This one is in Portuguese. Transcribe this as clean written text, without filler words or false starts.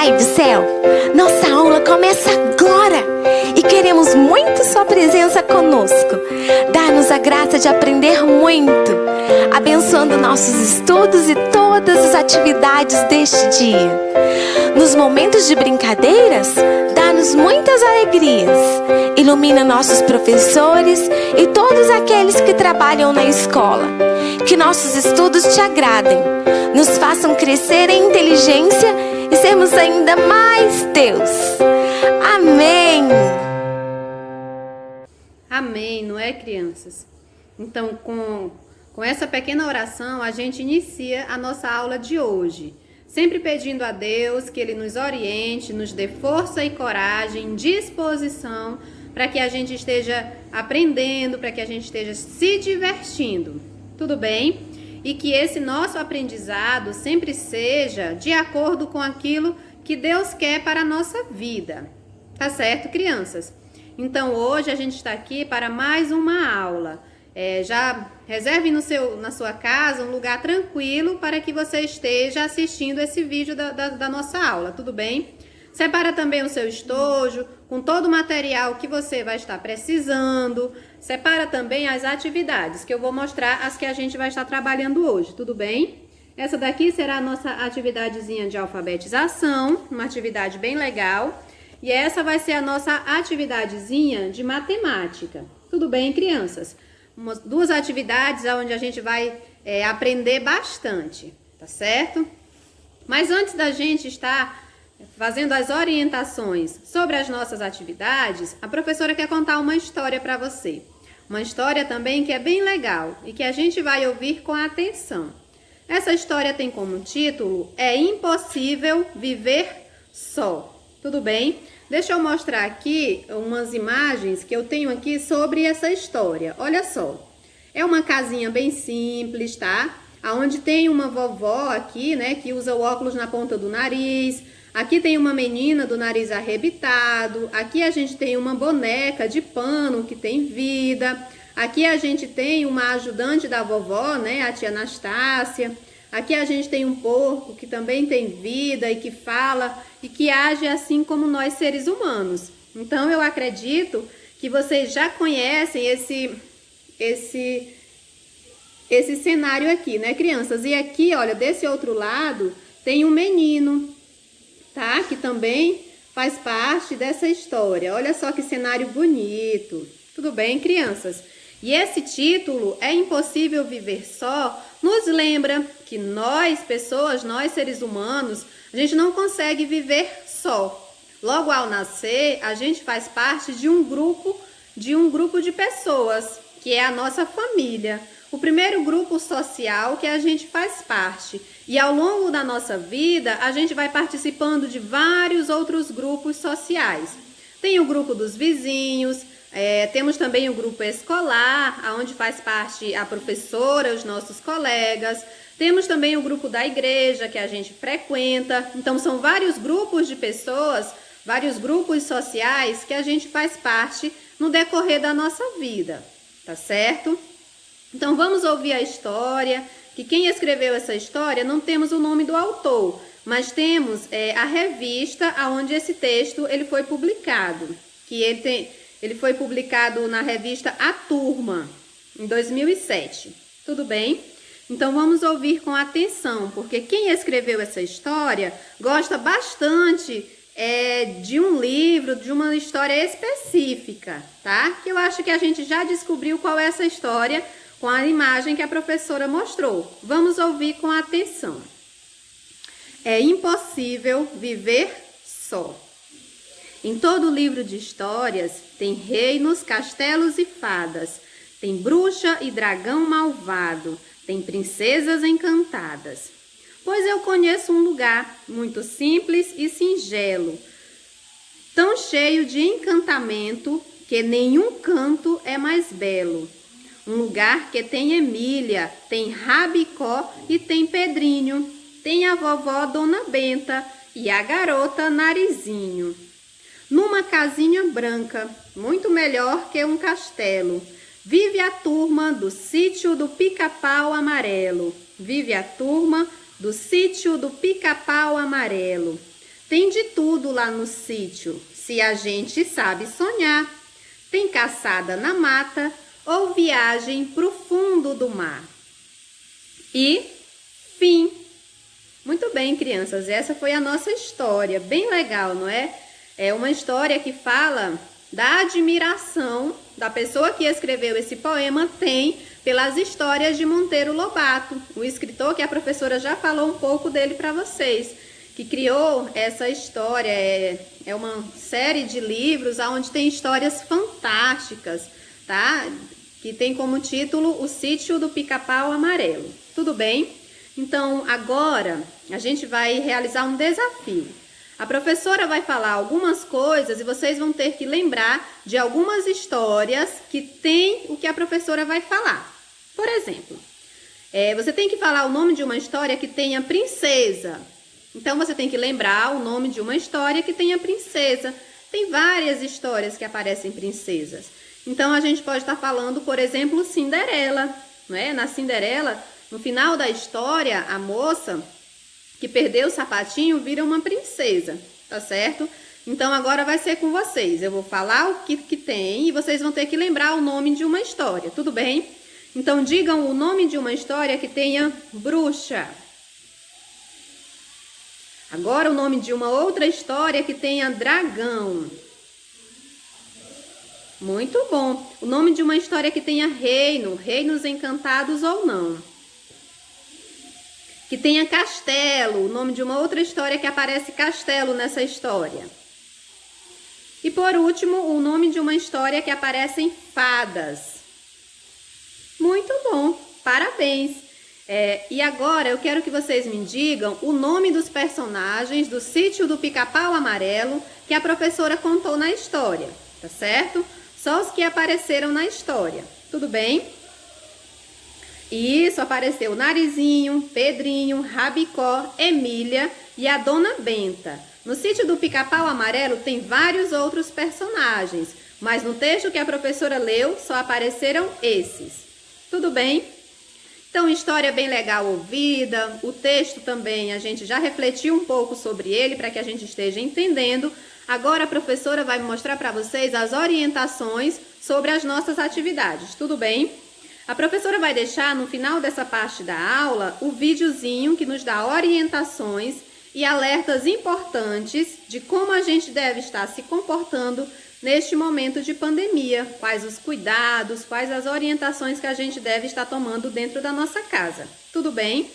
Pai do céu, nossa aula começa agora e queremos muito sua presença conosco. Dá-nos a graça de aprender muito, abençoando nossos estudos e todas as atividades deste dia. Nos momentos de brincadeiras, dá-nos muitas alegrias. Ilumina nossos professores e todos aqueles que trabalham na escola. Que nossos estudos te agradem, nos façam crescer em inteligência e sermos ainda mais teus. Amém! Amém, não é, crianças? Então, com essa pequena oração, a gente inicia a nossa aula de hoje. Sempre pedindo a Deus que Ele nos oriente, nos dê força e coragem, disposição, para que a gente esteja aprendendo, para que a gente esteja se divertindo. Tudo bem? E que esse nosso aprendizado sempre seja de acordo com aquilo que Deus quer para a nossa vida. Tá certo, crianças? Então, hoje a gente está aqui para mais uma aula. Já reserve na sua casa um lugar tranquilo para que você esteja assistindo esse vídeo da nossa aula, tudo bem? Separa também o seu estojo com todo o material que você vai estar precisando. Separa também as atividades, que eu vou mostrar as que a gente vai estar trabalhando hoje, tudo bem? Essa daqui será a nossa atividadezinha de alfabetização, uma atividade bem legal. E essa vai ser a nossa atividadezinha de matemática. Tudo bem, crianças? Duas atividades onde a gente vai aprender bastante, tá certo? Mas antes da gente estar fazendo as orientações sobre as nossas atividades, a professora quer contar uma história para você. Uma história também que é bem legal e que a gente vai ouvir com atenção. Essa história tem como título É Impossível Viver Só. Tudo bem? Deixa eu mostrar aqui umas imagens que eu tenho aqui sobre essa história. Olha só, é uma casinha bem simples, tá? Onde tem uma vovó aqui, né, que usa o óculos na ponta do nariz. Aqui tem uma menina do nariz arrebitado. Aqui a gente tem uma boneca de pano que tem vida. Aqui a gente tem uma ajudante da vovó, né, a tia Anastácia. Aqui a gente tem um porco que também tem vida e que fala e que age assim como nós seres humanos. Então eu acredito que vocês já conhecem esse cenário aqui, né, crianças? E aqui, olha, desse outro lado tem um menino, tá? Que também faz parte dessa história. Olha só que cenário bonito. Tudo bem, crianças? E esse título, É Impossível Viver Só, nos lembra que nós, pessoas, nós seres humanos, a gente não consegue viver só. Logo ao nascer, a gente faz parte de um grupo de pessoas, que é a nossa família. O primeiro grupo social que a gente faz parte. E ao longo da nossa vida, a gente vai participando de vários outros grupos sociais. Tem o grupo dos vizinhos, temos também o grupo escolar, onde faz parte a professora, os nossos colegas. Temos também o grupo da igreja, que a gente frequenta. Então, são vários grupos de pessoas, vários grupos sociais que a gente faz parte no decorrer da nossa vida, tá certo? Então, vamos ouvir a história, que quem escreveu essa história, não temos o nome do autor, mas temos a revista onde esse texto ele foi publicado, que ele foi publicado na revista A Turma, em 2007. Tudo bem? Então, vamos ouvir com atenção, porque quem escreveu essa história gosta bastante de um livro, de uma história específica, tá? Que eu acho que a gente já descobriu qual é essa história com a imagem que a professora mostrou. Vamos ouvir com atenção. É impossível viver só. Em todo livro de histórias tem reinos, castelos e fadas, tem bruxa e dragão malvado, tem princesas encantadas. Pois eu conheço um lugar muito simples e singelo, tão cheio de encantamento que nenhum canto é mais belo. Um lugar que tem Emília, tem Rabicó e tem Pedrinho, tem a vovó Dona Benta e a garota Narizinho. Numa casinha branca, muito melhor que um castelo, vive a turma do sítio do Pica-Pau Amarelo. Vive a turma do sítio do Pica-Pau Amarelo. Tem de tudo lá no sítio, se a gente sabe sonhar. Tem caçada na mata ou viagem pro fundo do mar. E fim. Muito bem, crianças, essa foi a nossa história, bem legal, não é? É uma história que fala da admiração da pessoa que escreveu esse poema tem pelas histórias de Monteiro Lobato, o escritor que a professora já falou um pouco dele para vocês, que criou essa história. É uma série de livros onde tem histórias fantásticas, tá? Que tem como título O Sítio do Pica-Pau Amarelo. Tudo bem? Então, agora a gente vai realizar um desafio. A professora vai falar algumas coisas e vocês vão ter que lembrar de algumas histórias que tem o que a professora vai falar. Por exemplo, você tem que falar o nome de uma história que tenha princesa. Então, você tem que lembrar o nome de uma história que tenha princesa. Tem várias histórias que aparecem princesas. Então, a gente pode estar falando, por exemplo, Cinderela, não é? Na Cinderela, no final da história, a moça que perdeu o sapatinho vira uma princesa, tá certo? Então, agora vai ser com vocês. Eu vou falar o que tem e vocês vão ter que lembrar o nome de uma história, tudo bem? Então, digam o nome de uma história que tenha bruxa. Agora, o nome de uma outra história que tenha dragão. Muito bom. O nome de uma história que tenha reino, reinos encantados ou não. Que tenha castelo, o nome de uma outra história que aparece castelo nessa história. E por último, o nome de uma história que aparecem fadas. Muito bom, parabéns! E agora eu quero que vocês me digam o nome dos personagens do Sítio do Pica-Pau Amarelo que a professora contou na história, tá certo? Só os que apareceram na história, tudo bem? Isso, apareceu Narizinho, Pedrinho, Rabicó, Emília e a Dona Benta. No Sítio do Pica-Pau Amarelo tem vários outros personagens, mas no texto que a professora leu só apareceram esses. Tudo bem? Então, história bem legal ouvida, o texto também a gente já refletiu um pouco sobre ele para que a gente esteja entendendo. Agora a professora vai mostrar para vocês as orientações sobre as nossas atividades, tudo bem? A professora vai deixar no final dessa parte da aula o videozinho que nos dá orientações e alertas importantes de como a gente deve estar se comportando neste momento de pandemia, quais os cuidados, quais as orientações que a gente deve estar tomando dentro da nossa casa. Tudo bem?